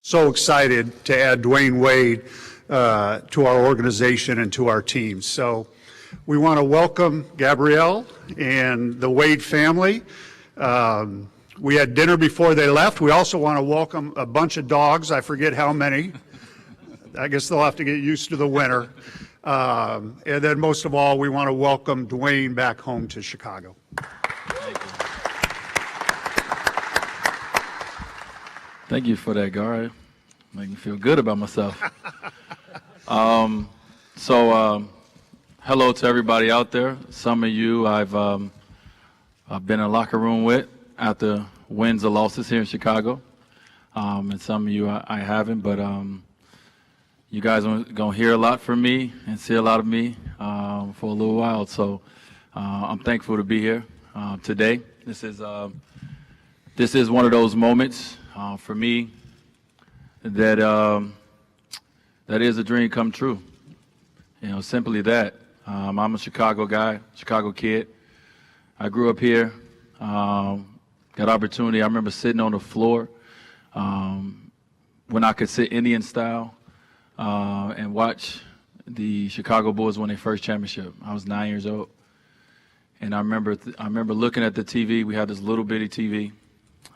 So excited to add Dwyane Wade to our organization and to our team. So we want to welcome Gabrielle and the Wade family. We had dinner before they left. We also want to welcome a bunch of dogs. I forget how many. I guess they'll have to get used to the winter. And then most of all, we want to welcome Dwyane back home to Chicago. Thank you for that, Gar. Make me feel good about myself. Hello to everybody out there. Some of you I've been in a locker room with after wins or losses here in Chicago, and some of you I haven't. But you guys are gonna hear a lot from me and see a lot of me for a little while. So I'm thankful to be here today. This is one of those moments for me that that is a dream come true. You know, simply that. I'm a Chicago guy, Chicago kid. I grew up here. Got opportunity. I remember sitting on the floor when I could sit Indian style and watch the Chicago Bulls win their first championship. I was 9 years old, and I remember looking at the TV. We had this little bitty TV.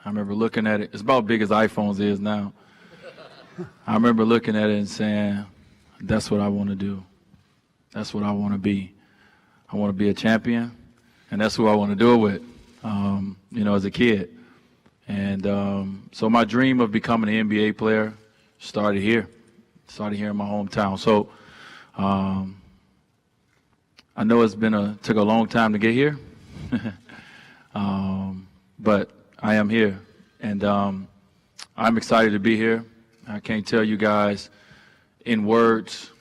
I remember looking at it. It's about big as iPhones is now. I remember looking at it and saying, that's what I want to do. That's what I want to be. I want to be a champion, and that's who I want to do it with, you know, as a kid. And so my dream of becoming an NBA player started here in my hometown. So I know it's took a long time to get here, but I am here, and I'm excited to be here. I can't tell you guys in words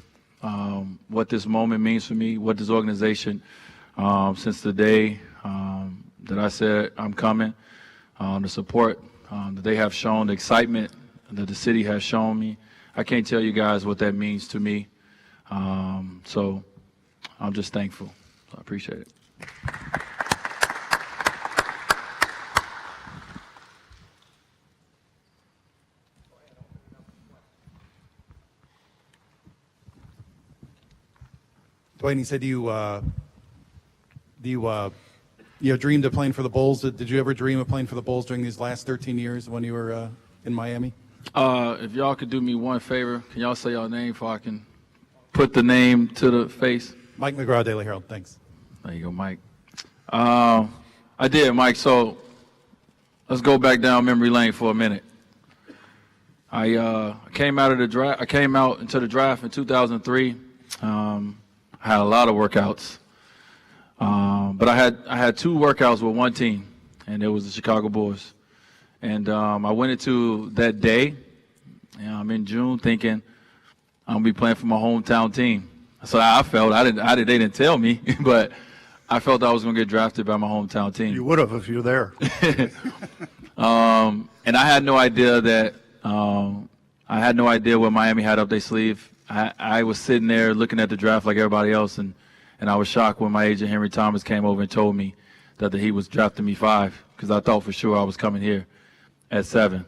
what this moment means for me, what this organization, since the day that I said I'm coming, the support that they have shown, the excitement that the city has shown me. I can't tell you guys what that means to me. So I'm just thankful. So I appreciate it. Dwyane, you said you dreamed of playing for the Bulls. Did you ever dream of playing for the Bulls during these last 13 years when you were in Miami? If y'all could do me one favor, can y'all say y'all name so I can put the name to the face? Mike McGraw, Daily Herald. Thanks. There you go, Mike. I did, Mike. So let's go back down memory lane for a minute. I came out into the draft in 2003. I had a lot of workouts, but I had two workouts with one team, and it was the Chicago Bulls. And I went into that day, in June, thinking I'm gonna be playing for my hometown team. So I felt they didn't tell me, but I felt I was gonna get drafted by my hometown team. You would have if you were there. And I had no idea what Miami had up their sleeve. I was sitting there looking at the draft like everybody else, and I was shocked when my agent Henry Thomas came over and told me that he was drafting me 5, because I thought for sure I was coming here at 7.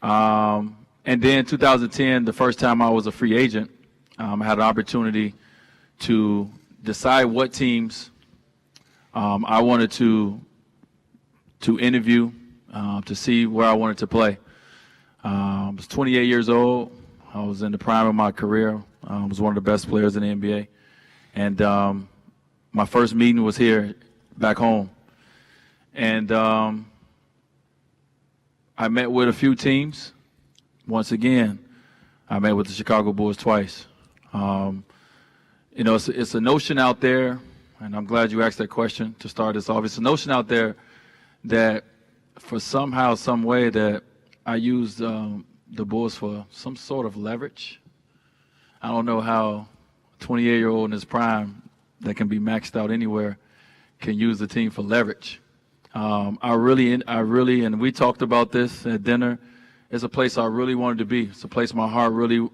And then 2010, the first time I was a free agent, I had an opportunity to decide what teams I wanted to interview to see where I wanted to play. I was 28 years old. I was in the prime of my career. I was one of the best players in the NBA. And my first meeting was here back home. And I met with a few teams. Once again, I met with the Chicago Bulls twice. You know, it's a notion out there, and I'm glad you asked that question to start this off. It's a notion out there that for somehow, some way that I used the Bulls for some sort of leverage. I don't know how a 28-year-old in his prime that can be maxed out anywhere can use the team for leverage. I really, and we talked about this at dinner. It's a place I really wanted to be. It's a place my heart really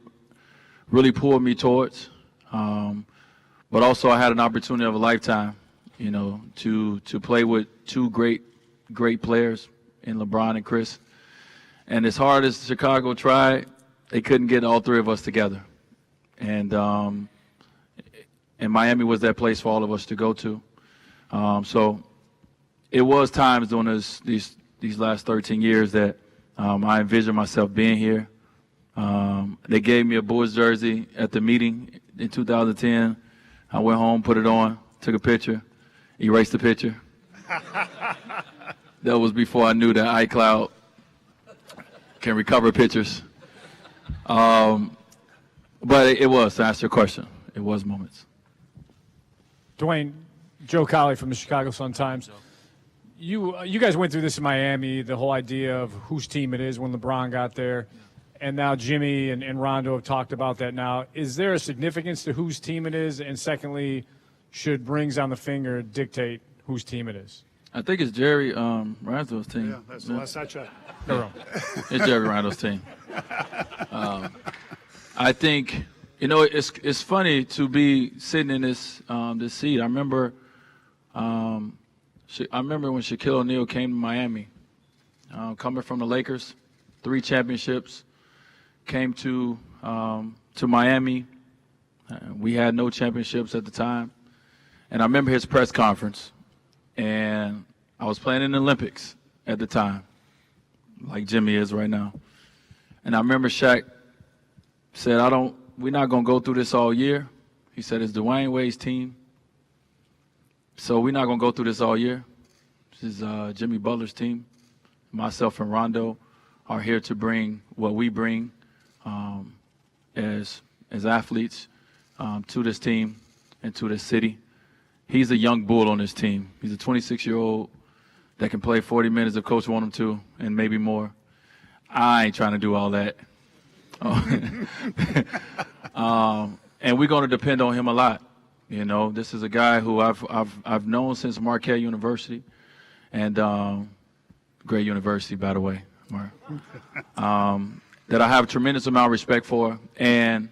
pulled me towards. But also I had an opportunity of a lifetime, you know, to play with two great players in LeBron and Chris. And as hard as Chicago tried, they couldn't get all three of us together. And Miami was that place for all of us to go to. So it was times during these last 13 years that I envisioned myself being here. They gave me a Bulls jersey at the meeting in 2010. I went home, put it on, took a picture, erased the picture. That was before I knew that iCloud can recover pictures. But it was, to answer your question, it was moments. Dwyane, Joe Colley from the Chicago Sun-Times. You guys went through this in Miami, the whole idea of whose team it is when LeBron got there. And now Jimmy and Rondo have talked about that now. Is there a significance to whose team it is? And secondly, should rings on the finger dictate whose team it is? I think it's Jerry Rondo's team. Yeah, that's the last I checked. It's Jerry Rondo's team. I think, it's funny to be sitting in this seat. I remember when Shaquille O'Neal came to Miami, coming from the Lakers, 3 championships, came to Miami. We had no championships at the time. And I remember his press conference, and I was playing in the Olympics at the time, like Jimmy is right now. And I remember Shaq said, we're not going to go through this all year. He said, it's Dwyane Wade's team, so we're not going to go through this all year. This is Jimmy Butler's team. Myself and Rondo are here to bring what we bring as athletes to this team and to this city. He's a young bull on this team. He's a 26-year-old that can play 40 minutes if coach want him to, and maybe more. I ain't trying to do all that. And we're going to depend on him a lot. This is a guy who I've known since Marquette University, and great university, by the way, that I have a tremendous amount of respect for. And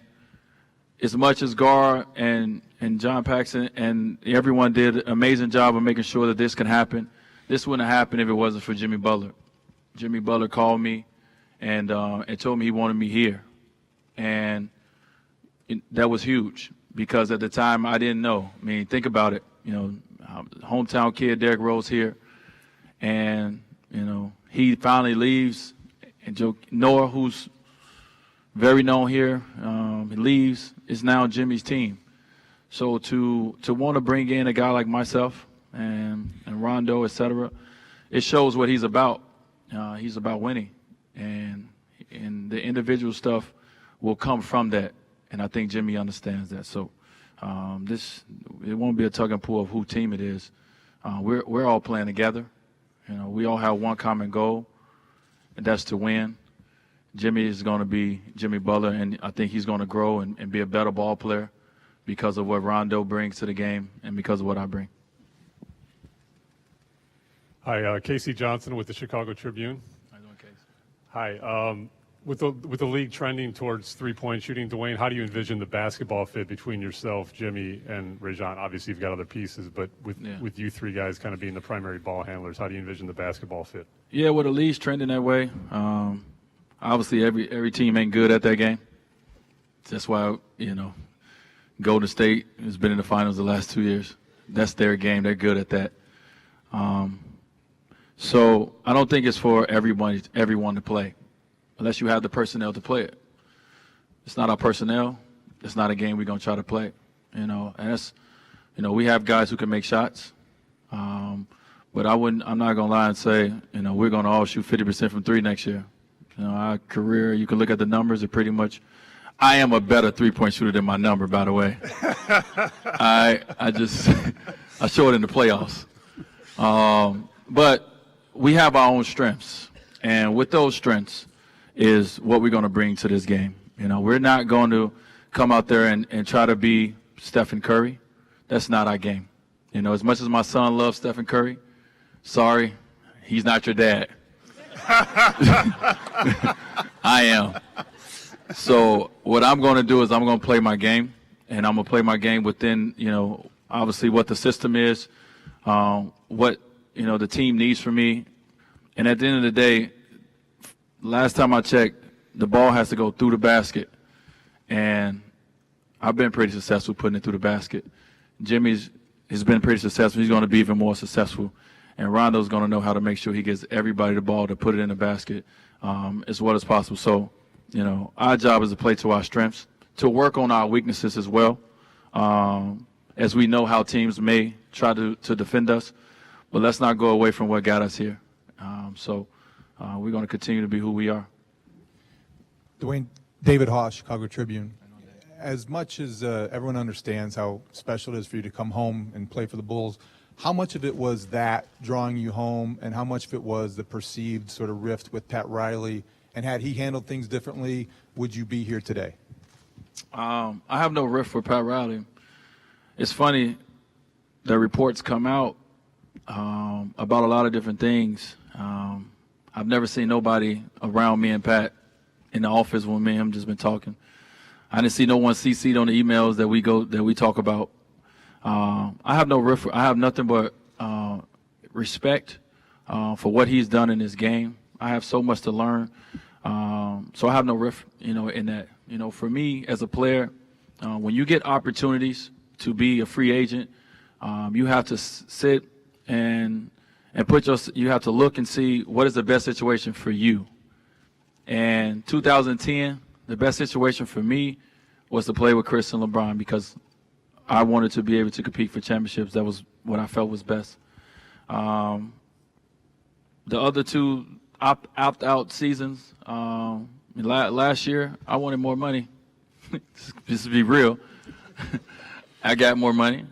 as much as Gar and John Paxson and everyone did an amazing job of making sure that this can happen, this wouldn't have happened if it wasn't for Jimmy Butler. Jimmy Butler called me and told me he wanted me here. And that was huge because at the time I didn't know. I mean, think about it. Hometown kid, Derrick Rose here. And, he finally leaves. And Joe Noah, who's very known here, he leaves. It's now Jimmy's team. So to want to bring in a guy like myself and Rondo, et cetera, it shows what he's about. He's about winning. And the individual stuff will come from that. And I think Jimmy understands that. So it won't be a tug and pull of who team it is. We're all playing together. We all have one common goal, and that's to win. Jimmy is going to be Jimmy Butler, and I think he's going to grow and be a better ball player because of what Rondo brings to the game and because of what I bring. Hi, Casey Johnson with the Chicago Tribune. How you doing, Casey? Hi. With the league trending towards three-point shooting, Dwyane, how do you envision the basketball fit between yourself, Jimmy, and Rajon? Obviously, you've got other pieces, but with you three guys kind of being the primary ball handlers, how do you envision the basketball fit? Yeah, well, the league's trending that way. Obviously, every team ain't good at that game. That's why, Golden State has been in the finals the last 2 years. That's their game. They're good at that. So I don't think it's for everyone to play, unless you have the personnel to play it. It's not our personnel. It's not a game we're going to try to play, And that's, we have guys who can make shots. But I'm not going to lie and say, we're going to all shoot 50% from 3 next year. Our career, you can look at the numbers, are pretty much, I am a better three-point shooter than my number, by the way. I show it in the playoffs. But we have our own strengths. And with those strengths is what we're going to bring to this game. We're not going to come out there and try to be Stephen Curry. That's not our game. As much as my son loves Stephen Curry, sorry, he's not your dad. I am. So what I'm going to do is I'm going to play my game, and I'm going to play my game within, obviously what the system is, what, the team needs from me. And at the end of the day, last time I checked, the ball has to go through the basket, and I've been pretty successful putting it through the basket. He's been pretty successful. He's going to be even more successful. And Rondo's going to know how to make sure he gets everybody the ball to put it in the basket as well as possible. So, our job is to play to our strengths, to work on our weaknesses as well, as we know how teams may try to defend us. But let's not go away from what got us here. So we're going to continue to be who we are. Dwyane, David Haas, Chicago Tribune. As much as everyone understands how special it is for you to come home and play for the Bulls, how much of it was that drawing you home, and how much of it was the perceived sort of rift with Pat Riley? And had he handled things differently, would you be here today? I have no rift for Pat Riley. It's funny, the reports come out about a lot of different things. I've never seen nobody around me and Pat in the office when me and him just been talking. I didn't see no one CC'd on the emails that we talk about. I have no rift. I have nothing but respect for what he's done in this game. I have so much to learn. So I have no rift, in that. For me as a player, when you get opportunities to be a free agent, you have to sit and you have to look and see what is the best situation for you. And 2010, the best situation for me was to play with Chris and LeBron because I wanted to be able to compete for championships. That was what I felt was best. The other two opt-out seasons, last year, I wanted more money. Just to be real. I got more money.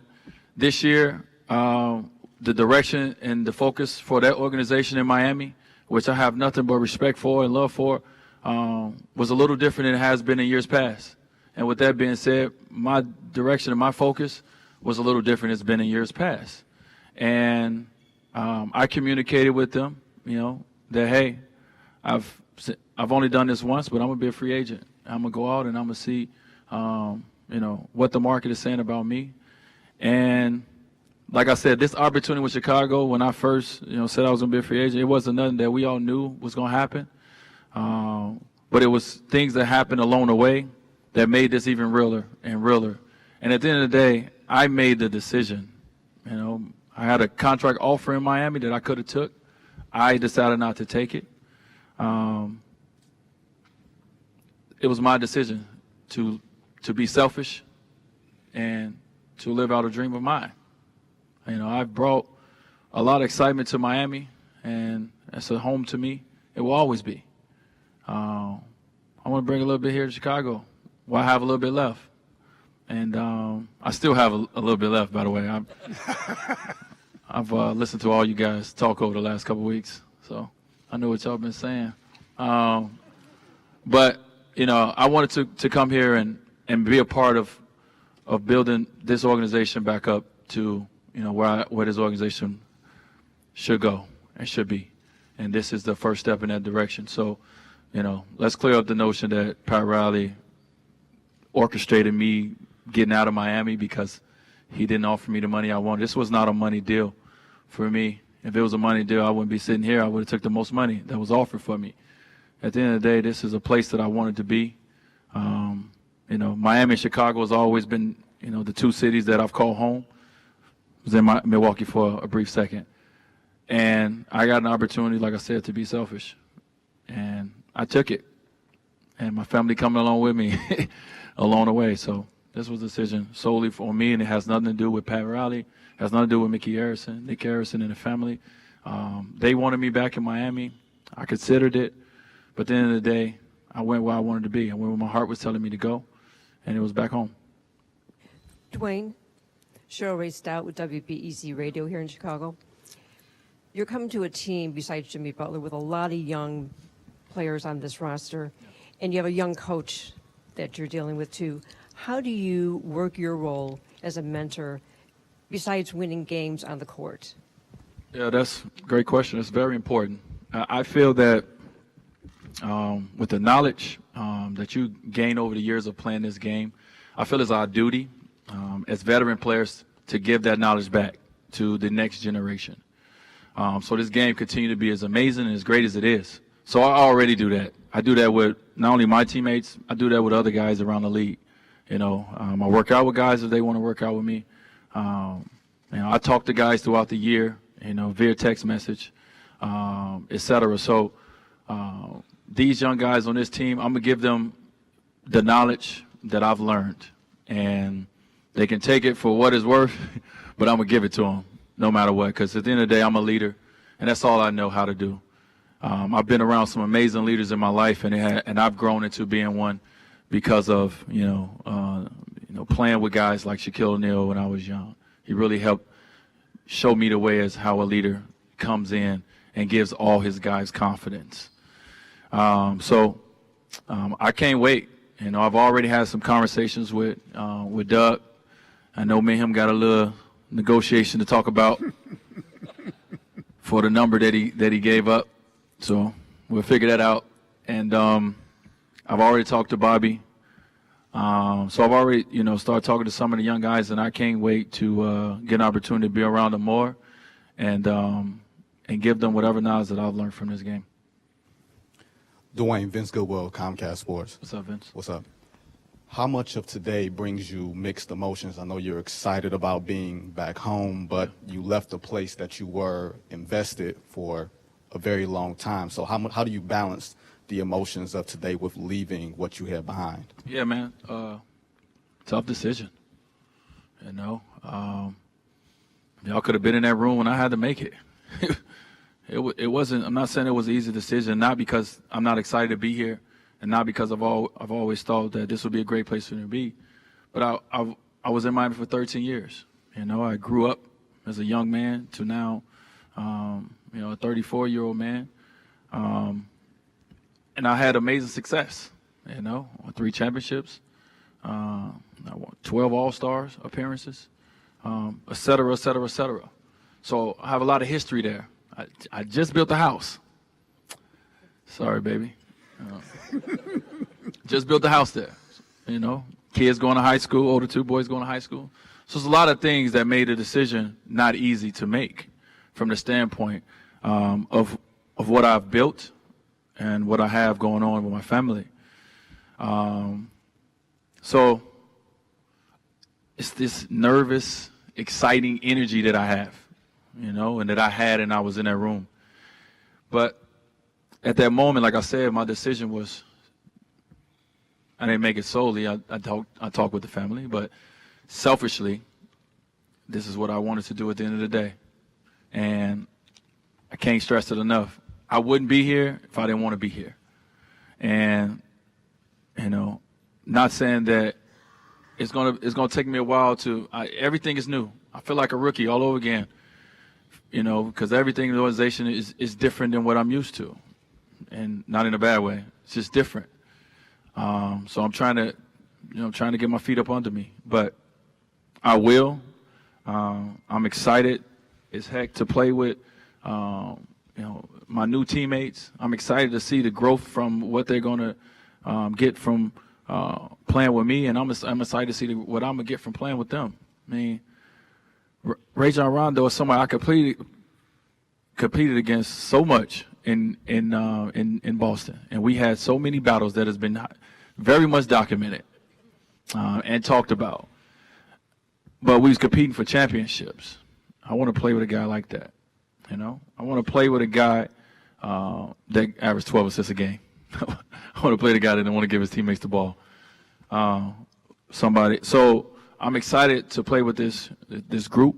This year, the direction and the focus for that organization in Miami, which I have nothing but respect for and love for, was a little different than it has been in years past. And with that being said, my direction and my focus was a little different than it's been in years past. And I communicated with them, that, hey, I've only done this once, but I'm going to be a free agent. I'm going to go out and I'm going to see, what the market is saying about me. And like I said, this opportunity with Chicago, when I first, said I was going to be a free agent, it wasn't nothing that we all knew was going to happen. But it was things that happened along the way that made this even realer and realer. And at the end of the day, I made the decision. I had a contract offer in Miami that I could have took. I decided not to take it. It was my decision to be selfish and to live out a dream of mine. I've brought a lot of excitement to Miami, and it's a home to me. It will always be. I want to bring a little bit here to Chicago. Well, I have a little bit left. And I still have a little bit left, by the way. I've listened to all you guys talk over the last couple of weeks, so I know what y'all been saying. But, I wanted to come here and be a part of building this organization back up to, where this organization should go and should be. And this is the first step in that direction. So, let's clear up the notion that Pat Riley orchestrated me getting out of Miami because he didn't offer me the money I wanted. This was not a money deal for me. If it was a money deal, I wouldn't be sitting here. I would have took the most money that was offered for me. At the end of the day, this is a place that I wanted to be. Miami and Chicago has always been, the two cities that I've called home. I was in Milwaukee for a brief second. And I got an opportunity, like I said, to be selfish. And I took it. And my family coming along with me along the way. So this was a decision solely for me, and it has nothing to do with Pat Riley. It has nothing to do with Nick Harrison and the family. They wanted me back in Miami. I considered it. But at the end of the day, I went where I wanted to be. I went where my heart was telling me to go, and it was back home. Dwyane, Cheryl Ray Stout with WBEZ Radio here in Chicago. You're coming to a team besides Jimmy Butler with a lot of young players on this roster, and you have a young coach that you're dealing with too. How do you work your role as a mentor besides winning games on the court? Yeah, that's a great question. It's very important. I feel that with the knowledge that you gain over the years of playing this game, I feel it's our duty as veteran players to give that knowledge back to the next generation. So this game continue to be as amazing and as great as it is. So I already do that. I do that with not only my teammates, I do that with other guys around the league. I work out with guys if they want to work out with me. I talk to guys throughout the year, via text message, et cetera. So these young guys on this team, I'm going to give them the knowledge that I've learned. And they can take it for what it's worth, but I'm going to give it to them no matter what, because at the end of the day, I'm a leader, and that's all I know how to do. I've been around some amazing leaders in my life, and I've grown into being one because of, playing with guys like Shaquille O'Neal when I was young. He really helped show me the way as how a leader comes in and gives all his guys confidence. I can't wait. I've already had some conversations with Doug. I know me and him got a little negotiation to talk about for the number that he gave up. So we'll figure that out. And I've already talked to Bobby. So I've already, started talking to some of the young guys, and I can't wait to get an opportunity to be around them more and give them whatever knowledge that I've learned from this game. Dwyane, Vince Goodwill, Comcast Sports. What's up, Vince? What's up? How much of today brings you mixed emotions? I know you're excited about being back home, but you left a place that you were invested for a very long time. So how do you balance the emotions of today with leaving what you had behind? Yeah, man. Tough decision. Y'all could have been in that room when I had to make it. It wasn't. I'm not saying it was an easy decision. Not because I'm not excited to be here, and not because I've always thought that this would be a great place for me to be. But I was in Miami for 13 years. I grew up as a young man to now, a 34-year-old man. And I had amazing success, 3 championships, I won 12 All-Stars appearances, et cetera, et cetera, et cetera. So I have a lot of history there. I just built a house. Sorry, baby. Just built a house there, Kids going to high school, older 2 boys going to high school. So there's a lot of things that made the decision not easy to make from the standpoint of what I've built and what I have going on with my family. So it's this nervous, exciting energy that I have, and that I had and I was in that room. But at that moment, like I said, my decision was, I didn't make it solely. I talked with the family, but selfishly, this is what I wanted to do at the end of the day. And I can't stress it enough. I wouldn't be here if I didn't want to be here. And, not saying that it's gonna take me a while everything is new. I feel like a rookie all over again, because everything in the organization is different than what I'm used to, and not in a bad way. It's just different. So I'm trying to get my feet up under me, but I will. I'm excited as heck to play with, my new teammates. I'm excited to see the growth from what they're going to get from playing with me, and I'm excited to see what I'm going to get from playing with them. I mean, Rajon Rondo is somebody I competed against so much in Boston, and we had so many battles that has been very much documented and talked about. But we was competing for championships. I want to play with a guy like that. I want to play with a guy that averaged 12 assists a game. I want to play the guy that didn't want to give his teammates the ball. So I'm excited to play with this group.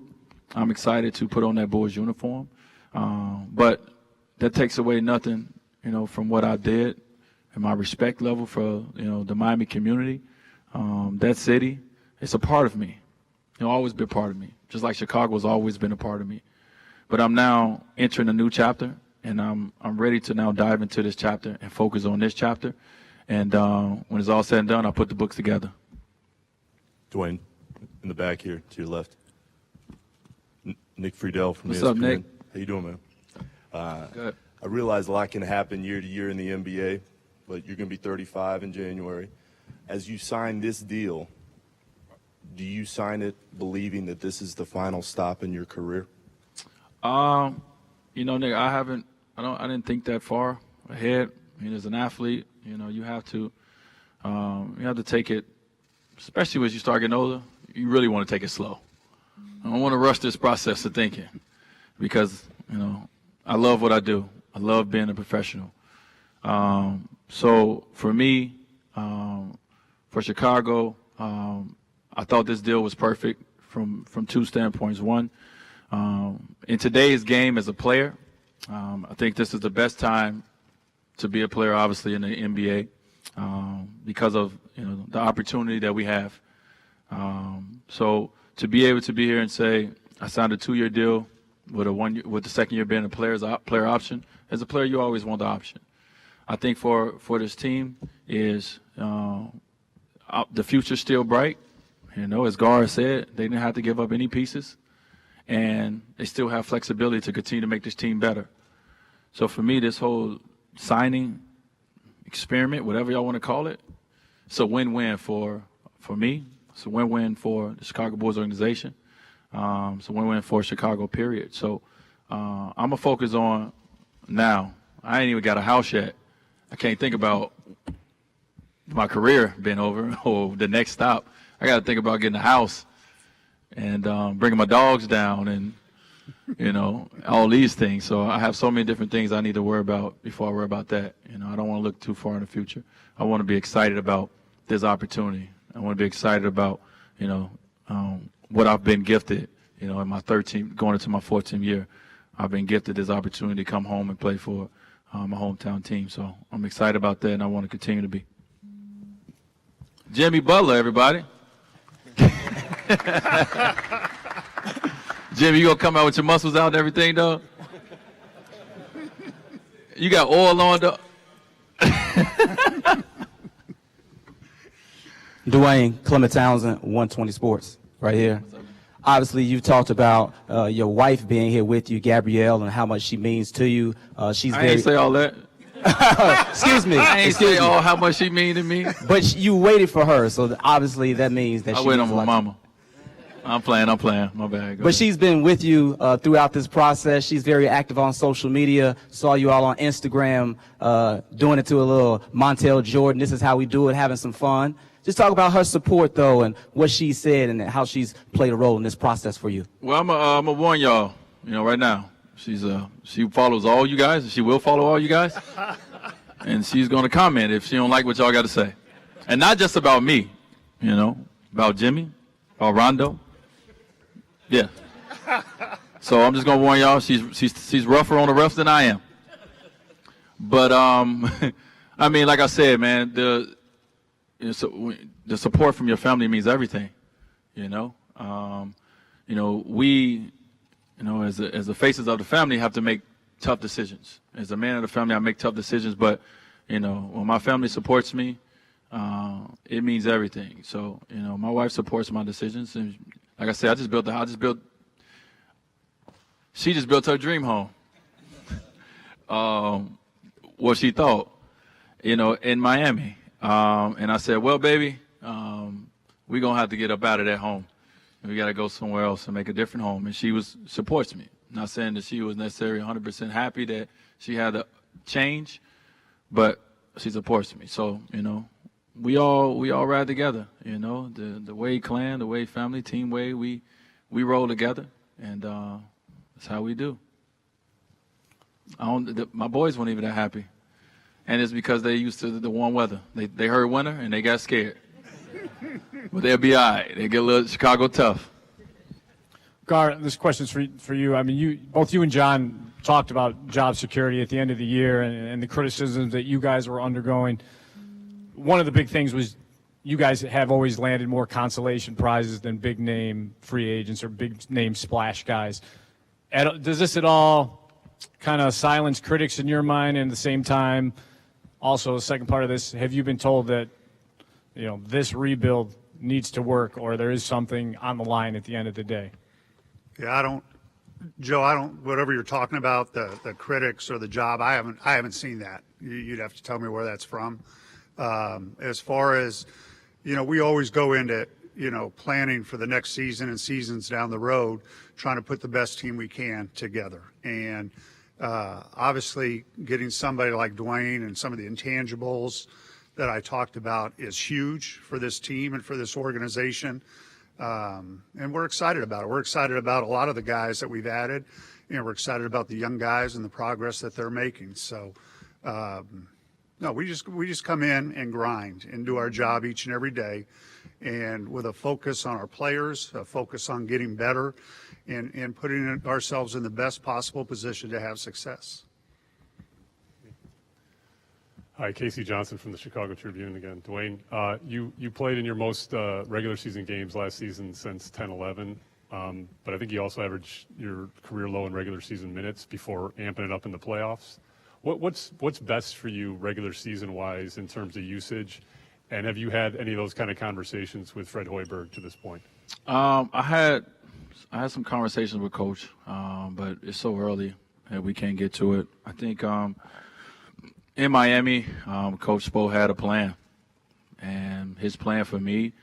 I'm excited to put on that Bulls uniform. But that takes away nothing, from what I did and my respect level for, the Miami community. That city, it's a part of me. It'll always be a part of me, just like Chicago's always been a part of me. But I'm now entering a new chapter, and I'm ready to now dive into this chapter and focus on this chapter. And when it's all said and done, I'll put the books together. Dwyane, in the back here to your left. Nick Friedel from What's ESPN. up, Nick? How you doing, man? Good. I realize a lot can happen year to year in the NBA, but you're going to be 35 in January. As you sign this deal, do you sign it believing that this is the final stop in your career? Nick, I didn't think that far. ahead. I mean, as an athlete, you have to take it, especially as you start getting older. You really want to take it slow. I don't want to rush this process of thinking because, I love what I do. I love being a professional. So for me, for Chicago, I thought this deal was perfect from two standpoints. One, in today's game as a player, I think this is the best time to be a player, obviously, in the NBA because of the opportunity that we have. So to be able to be here and say I signed a 2-year deal with the second year being a player option, as a player you always want the option. I think for this team is the future's still bright. As Gar said, they didn't have to give up any pieces, and they still have flexibility to continue to make this team better. So for me, this whole signing experiment, whatever y'all want to call it, it's a win-win for me. It's a win-win for the Chicago Bulls organization. It's a win-win for Chicago, period. So I'm going to focus on now. I ain't even got a house yet. I can't think about my career being over or the next stop. I got to think about getting a house and bringing my dogs down and, all these things. So I have so many different things I need to worry about before I worry about that. I don't want to look too far in the future. I want to be excited about this opportunity. I want to be excited about, what I've been gifted, in my 13th, going into my 14th year. I've been gifted this opportunity to come home and play for my hometown team. So I'm excited about that, and I want to continue to be. Jimmy Butler, everybody. Jimmy, you gonna come out with your muscles out and everything, though? You got oil on, though. Dwyane, Clement Townsend, 120 Sports, right here. Obviously, you've talked about your wife being here with you, Gabrielle, and how much she means to you. She's I ain't say all that. Excuse me. I ain't say all how much she mean to me. But you waited for her, so obviously that means that I she wait means on a my lot. mama. I'm playing. My bad. Go But ahead. she's been with you throughout this process. She's very active on social media. Saw you all on Instagram doing it to a little Montel Jordan. This is how we do it, having some fun. Just talk about her support, though, and what she said and how she's played a role in this process for you. Well, I'm gonna warn y'all. Right now, she follows all you guys. She will follow all you guys, and she's gonna comment if she don't like what y'all got to say, and not just about me. About Jimmy, about Rondo. Yeah. So I'm just gonna warn y'all. She's rougher on the refs than I am. But I mean, like I said, man, the support from your family means everything. We, as the faces of the family, have to make tough decisions. As a man of the family, I make tough decisions. But when my family supports me, it means everything. So my wife supports my decisions, and like I said, she just built her dream home. What she thought, in Miami. And I said, well, baby, we're going to have to get up out of that home. We got to go somewhere else and make a different home. And she supports me. Not saying that she was necessarily 100% happy that she had to change, but she supports me. So, we all ride together, the Wade clan, the Wade family, Team Wade, we roll together, and that's how we do. My boys weren't even that happy. And it's because they used to the warm weather. They heard winter and they got scared. But they'll be all right. They get a little Chicago tough. Gar, this question's for you. I mean, both you and John talked about job security at the end of the year and the criticisms that you guys were undergoing. One of the big things was you guys have always landed more consolation prizes than big name free agents or big name splash guys. Does this at all kind of silence critics in your mind? And at the same time, also, the second part of this, have you been told that, this rebuild needs to work or there is something on the line at the end of the day? Yeah, Joe, whatever you're talking about, the critics or the job, I haven't seen that. You'd have to tell me where that's from. As far as, we always go into, planning for the next season and seasons down the road, trying to put the best team we can together. And Obviously, getting somebody like Dwyane and some of the intangibles that I talked about is huge for this team and for this organization. And we're excited about it. We're excited about a lot of the guys that we've added, and we're excited about the young guys and the progress that they're making. So, no, we just come in and grind and do our job each and every day, and with a focus on our players, a focus on getting better, and putting ourselves in the best possible position to have success. Hi, Casey Johnson from the Chicago Tribune again. Dwyane, you played in your most regular season games last season since 10-11, but I think you also averaged your career low in regular season minutes before amping it up in the playoffs. What's best for you regular season wise in terms of usage, and have you had any of those kind of conversations with Fred Hoiberg to this point? I had some conversations with Coach, but it's so early that we can't get to it. I think in Miami, Coach Spo had a plan, and his plan for me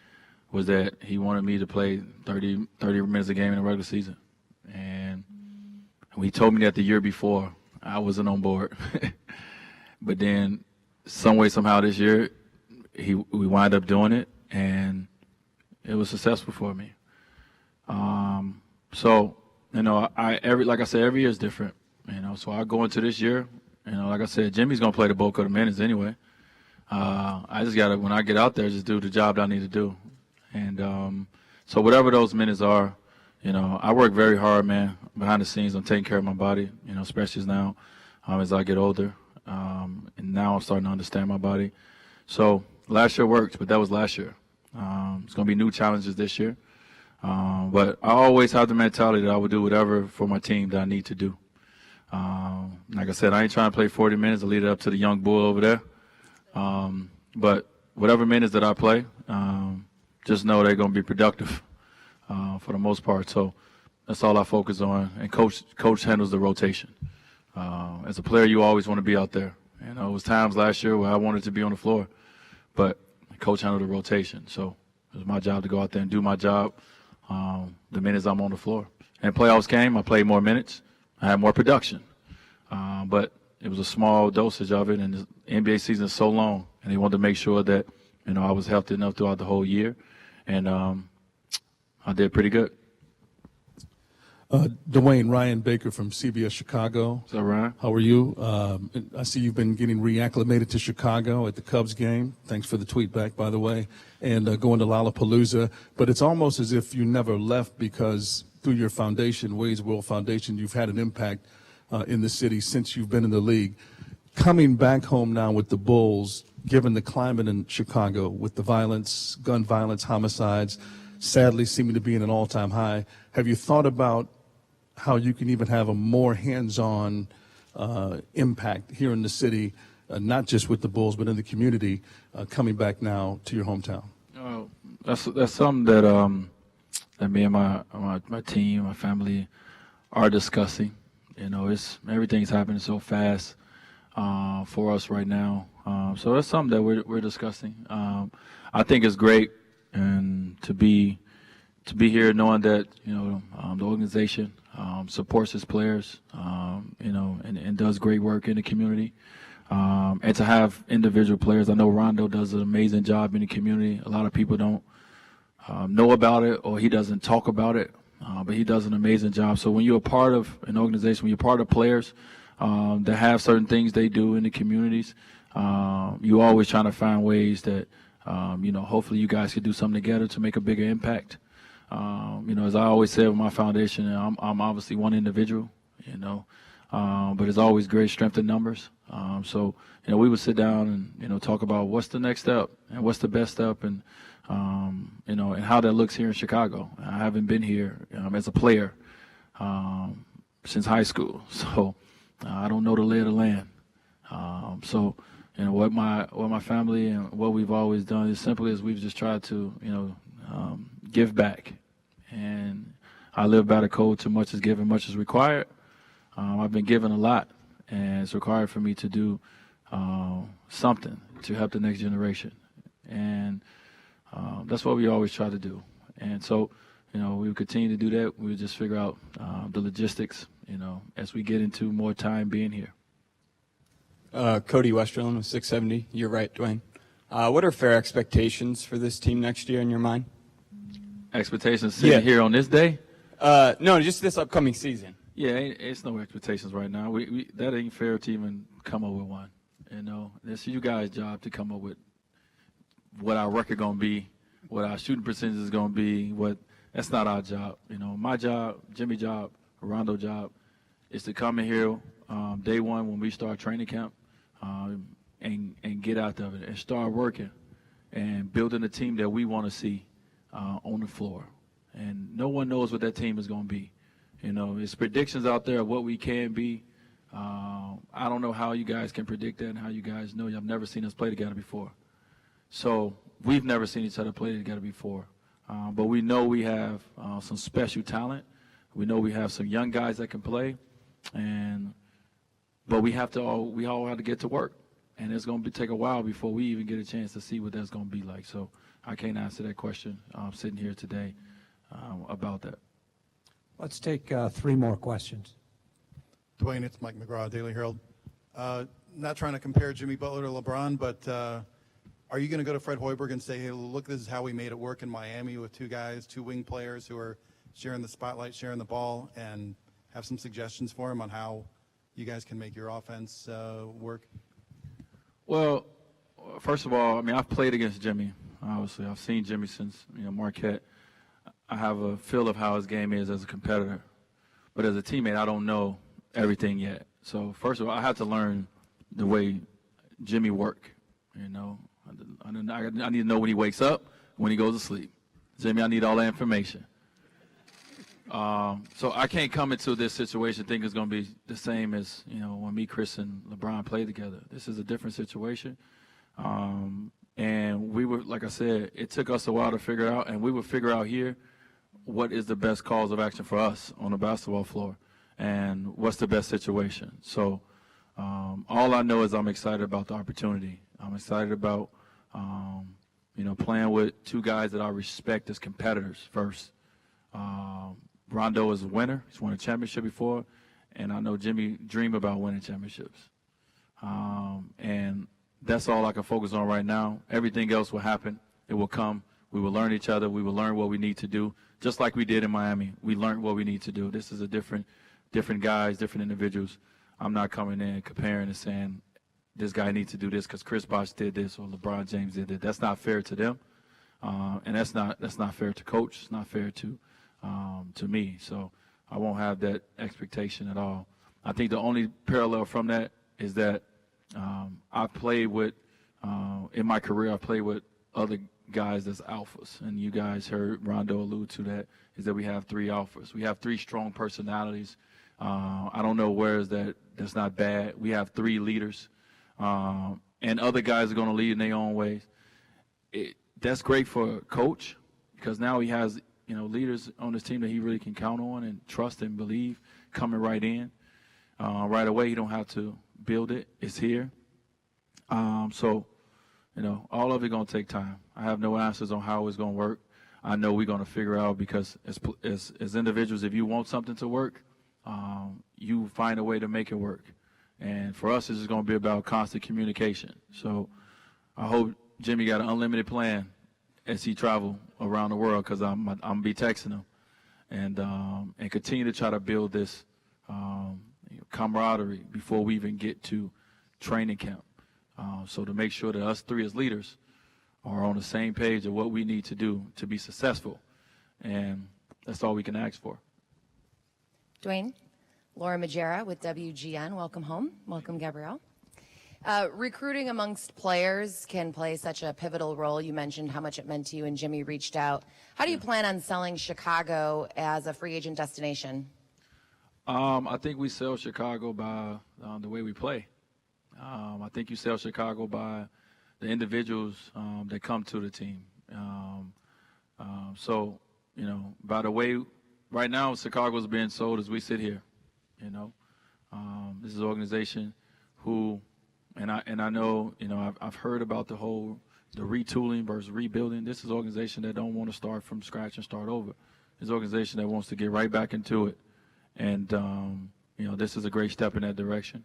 was that he wanted me to play 30 minutes a game in the regular season. And he told me that the year before. I wasn't on board. But then some way, somehow this year, we wound up doing it, and it was successful for me. So, like I said, every year is different. So I go into this year, like I said, Jimmy's going to play the bulk of the minutes anyway. I just got to, when I get out there, just do the job that I need to do. And so whatever those minutes are, I work very hard, man, behind the scenes. I'm taking care of my body, especially now as I get older. And now I'm starting to understand my body. So last year worked, but that was last year. It's going to be new challenges this year. But I always have the mentality that I will do whatever for my team that I need to do. Like I said, I ain't trying to play 40 minutes and lead it up to the young bull over there. But whatever minutes that I play, just know they're going to be productive for the most part. So that's all I focus on. And coach handles the rotation. As a player, you always want to be out there. It was times last year where I wanted to be on the floor, but coach handled the rotation. So it was my job to go out there and do my job the minutes I'm on the floor. And playoffs came, I played more minutes. I had more production. But it was a small dosage of it, and the NBA season is so long, and they wanted to make sure that, I was healthy enough throughout the whole year. And I did pretty good. Dwyane, Ryan Baker from CBS Chicago. Is that Ryan? How are you? I see you've been getting reacclimated to Chicago at the Cubs game. Thanks for the tweet back, by the way. And going to Lollapalooza. But it's almost as if you never left, because through your foundation, Wade's World Foundation, you've had an impact in the city since you've been in the league. Coming back home now with the Bulls, given the climate in Chicago with the violence, gun violence, homicides, sadly seeming to be at an all-time high, have you thought about how you can even have a more hands-on impact here in the city, not just with the Bulls, but in the community, coming back now to your hometown? That's something that me and my team, my family, are discussing. Everything's happening so fast for us right now. So that's something that we're discussing. I think it's great, and to be here knowing that the organization supports its players, and does great work in the community. And to have individual players, I know Rondo does an amazing job in the community. A lot of people don't know about it, or he doesn't talk about it, but he does an amazing job. So when you're a part of an organization, when you're part of players that have certain things they do in the communities, you're always trying to find ways that, hopefully you guys could do something together to make a bigger impact. As I always say with my foundation, I'm obviously one individual, but it's always great strength in numbers. So we would sit down and, talk about what's the next step and what's the best step, and, and how that looks here in Chicago. I haven't been here as a player since high school, so I don't know the lay of the land. So what my family and what we've always done is simply as we've just tried to, give back. And I live by the code, too much is given, much is required. I've been given a lot, and it's required for me to do something to help the next generation. And that's what we always try to do. And so, we would continue to do that. We would just figure out the logistics as we get into more time being here. Cody Westerlund with 670. You're right, Dwyane. What are fair expectations for this team next year in your mind? Expectations sitting here on this day? No, just this upcoming season. Yeah, it's no expectations right now. We that ain't fair to even come up with one. It's you guys' job to come up with what our record gonna be, what our shooting percentage is gonna be. That's not our job. My job, Jimmy's job, Rondo's job, is to come in here day one when we start training camp, and get out of it and start working and building a team that we want to see on the floor. And no one knows what that team is going to be. It's predictions out there of what we can be. I don't know how you guys can predict that and how you guys know. Y'all never seen us play together before. So we've never seen each other play together before. But we know we have some special talent. We know we have some young guys that can play. But we all have to get to work. And it's going to take a while before we even get a chance to see what that's going to be like. So I can't answer that question sitting here today about that. Let's take 3 more questions. Dwyane, it's Mike McGraw, Daily Herald. Not trying to compare Jimmy Butler to LeBron, but are you going to go to Fred Hoiberg and say, hey, look, this is how we made it work in Miami with 2 wing players who are sharing the spotlight, sharing the ball, and have some suggestions for him on how you guys can make your offense work? Well, first of all, I've played against Jimmy. Obviously, I've seen Jimmy since Marquette. I have a feel of how his game is as a competitor. But as a teammate, I don't know everything yet. So first of all, I have to learn the way Jimmy work. I need to know when he wakes up, when he goes to sleep. Jimmy, I need all that information. So I can't come into this situation thinking it's going to be the same as, when me, Chris, and LeBron played together. This is a different situation. And we were, like I said, it took us a while to figure out, and we would figure out here what is the best calls of action for us on the basketball floor and what's the best situation. So all I know is I'm excited about the opportunity. I'm excited about, playing with 2 guys that I respect as competitors first. Rondo is a winner. He's won a championship before, and I know Jimmy dream about winning championships. And that's all I can focus on right now. Everything else will happen. It will come. We will learn each other. We will learn what we need to do, just like we did in Miami. We learned what we need to do. This is a different guys, different individuals. I'm not coming in comparing and saying this guy needs to do this because Chris Bosh did this or LeBron James did that. That's not fair to them, and that's not fair to coach. It's not fair to me. So I won't have that expectation at all. I think the only parallel from that is that I've played with, in my career, I've played with other guys that's alphas. And you guys heard Rondo allude to that, is that we have 3 alphas. We have 3 strong personalities. I don't know where is that's not bad. We have 3 leaders. And other guys are going to lead in their own ways. That's great for a coach because now he has leaders on his team that he really can count on and trust and believe coming right in. Right away, he don't have to build it. It's here. So, all of it going to take time. I have no answers on how it's going to work. I know we're going to figure out because as individuals, if you want something to work, you find a way to make it work. And for us, it's just going to be about constant communication. So I hope Jimmy got an unlimited plan as he travel around the world because I'm going to be texting him and continue to try to build this camaraderie before we even get to training camp. So to make sure that us 3 as leaders are on the same page of what we need to do to be successful. And that's all we can ask for. Dwyane, Laura Majera with WGN. Welcome home. Welcome, Gabrielle. Recruiting amongst players can play such a pivotal role. You mentioned how much it meant to you and Jimmy reached out. How do you plan on selling Chicago as a free agent destination? I think we sell Chicago by the way we play. I think you sell Chicago by the individuals that come to the team. So, by the way, right now Chicago is being sold as we sit here. This is an organization who, and I know, I've heard about the retooling versus rebuilding. This is an organization that don't want to start from scratch and start over. It's an organization that wants to get right back into it. And this is a great step in that direction.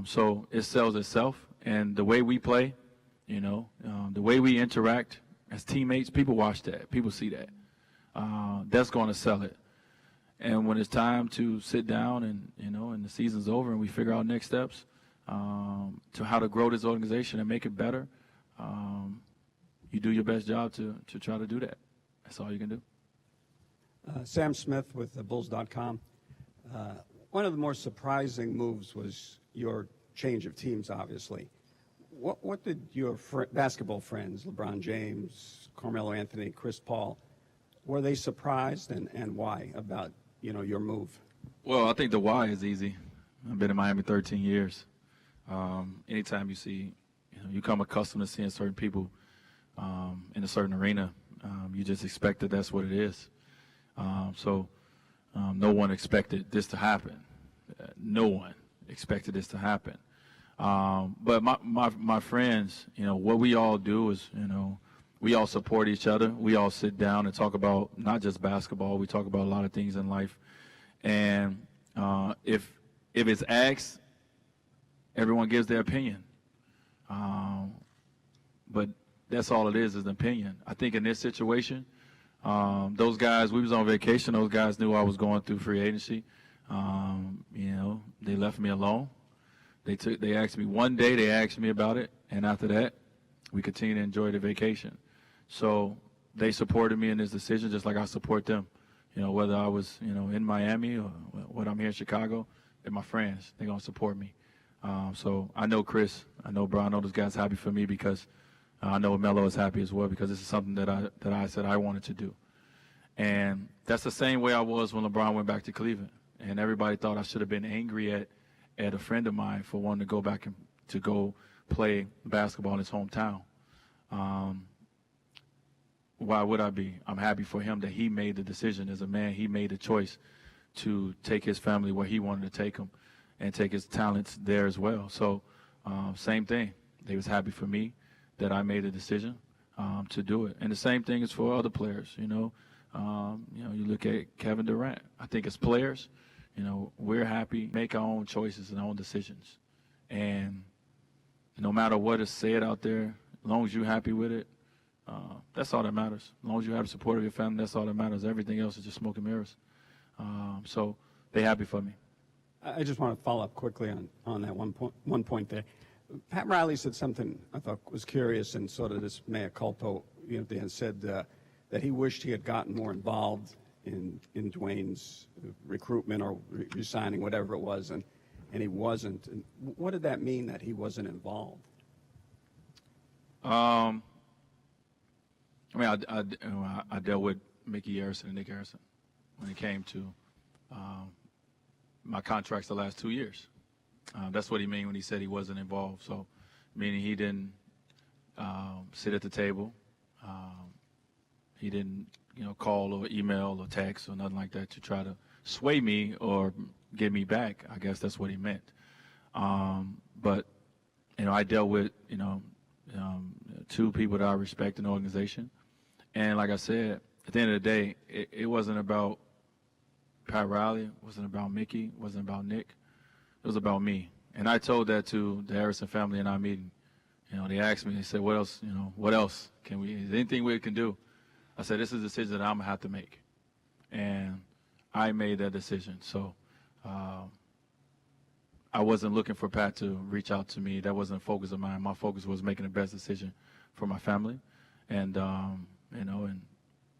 So it sells itself, and the way we play, the way we interact as teammates, people watch that, people see that. That's going to sell it. And when it's time to sit down and the season's over and we figure out next steps to how to grow this organization and make it better, you do your best job to try to do that. That's all you can do. Sam Smith with Bulls.com. One of the more surprising moves was your change of teams, obviously. What did your basketball friends, LeBron James, Carmelo Anthony, Chris Paul, were they surprised, and why about your move? Well, I think the why is easy. I've been in Miami 13 years. Anytime you see, you come accustomed to seeing certain people in a certain arena, you just expect that that's what it is. So no one expected this to happen. No one expected this to happen. But my friends, what we all do is, we all support each other. We all sit down and talk about not just basketball. We talk about a lot of things in life. And if it's asked, everyone gives their opinion. But that's all it is an opinion. I think in this situation, those guys, we was on vacation. Those guys knew I was going through free agency. They left me alone. They asked me one day, they asked me about it. And after that, we continued to enjoy the vacation. So they supported me in this decision just like I support them. Whether I was, in Miami or whether I'm here in Chicago, they're my friends. They're going to support me. So I know Chris, I know Brian, I know those guys happy for me because I know Melo is happy as well because this is something that I said I wanted to do. And that's the same way I was when LeBron went back to Cleveland. And everybody thought I should have been angry at a friend of mine for wanting to go back and to go play basketball in his hometown. Why would I be? I'm happy for him that he made the decision as a man. He made the choice to take his family where he wanted to take them and take his talents there as well. So same thing. They was happy for me that I made a decision to do it. And the same thing is for other players. You look at Kevin Durant. I think as players, we're happy, make our own choices and our own decisions. And no matter what is said out there, as long as you're happy with it, that's all that matters. As long as you have the support of your family, that's all that matters. Everything else is just smoke and mirrors. So they're happy for me. I just want to follow up quickly on that one point there. Pat Riley said something I thought was curious and sort of this mea culpa, at the end, said that he wished he had gotten more involved in Dwyane's recruitment or resigning, whatever it was, and he wasn't. And what did that mean that he wasn't involved? I dealt with Mickey Harrison and Nick Harrison when it came to my contracts the last 2 years. That's what he meant when he said he wasn't involved. So, meaning he didn't sit at the table. He didn't, call or email or text or nothing like that to try to sway me or get me back. I guess that's what he meant. But, I dealt with, two people that I respect in the organization. And like I said, at the end of the day, it wasn't about Pat Riley. It wasn't about Mickey. It wasn't about Nick. It was about me. And I told that to the Harrison family in our meeting. They asked me, they said, what else, what else can we, is there anything we can do? I said, this is a decision that I'm going to have to make. And I made that decision. So I wasn't looking for Pat to reach out to me. That wasn't a focus of mine. My focus was making the best decision for my family. And, and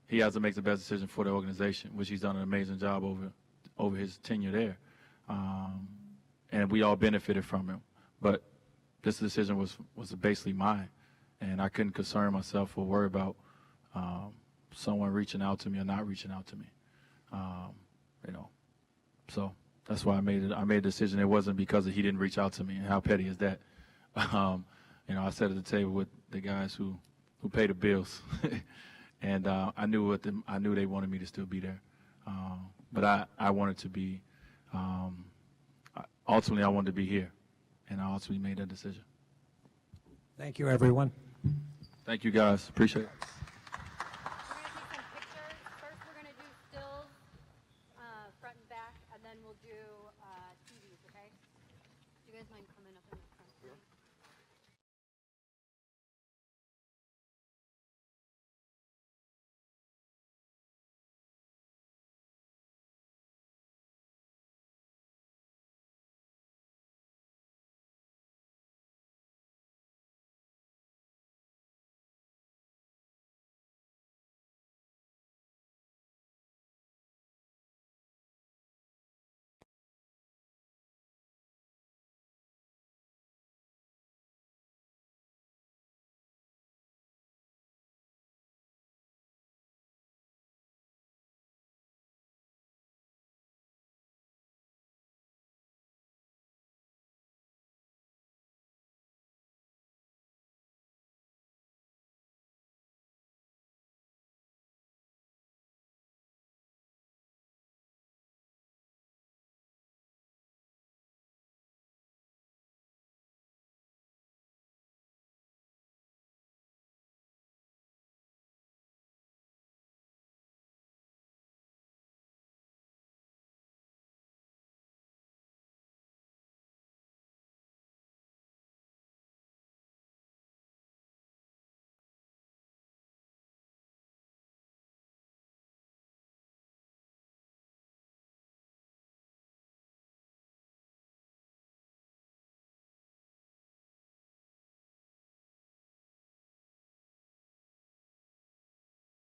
he has to make the best decision for the organization, which he's done an amazing job over his tenure there. And we all benefited from him. But this decision was basically mine. And I couldn't concern myself or worry about someone reaching out to me or not reaching out to me. So that's why I made it. I made a decision. It wasn't because he didn't reach out to me. And how petty is that? I sat at the table with the guys who pay the bills, and I knew they wanted me to still be there. But I wanted to be. Ultimately, I wanted to be here, and I ultimately made that decision. Thank you, everyone. Thank you, guys. Appreciate it.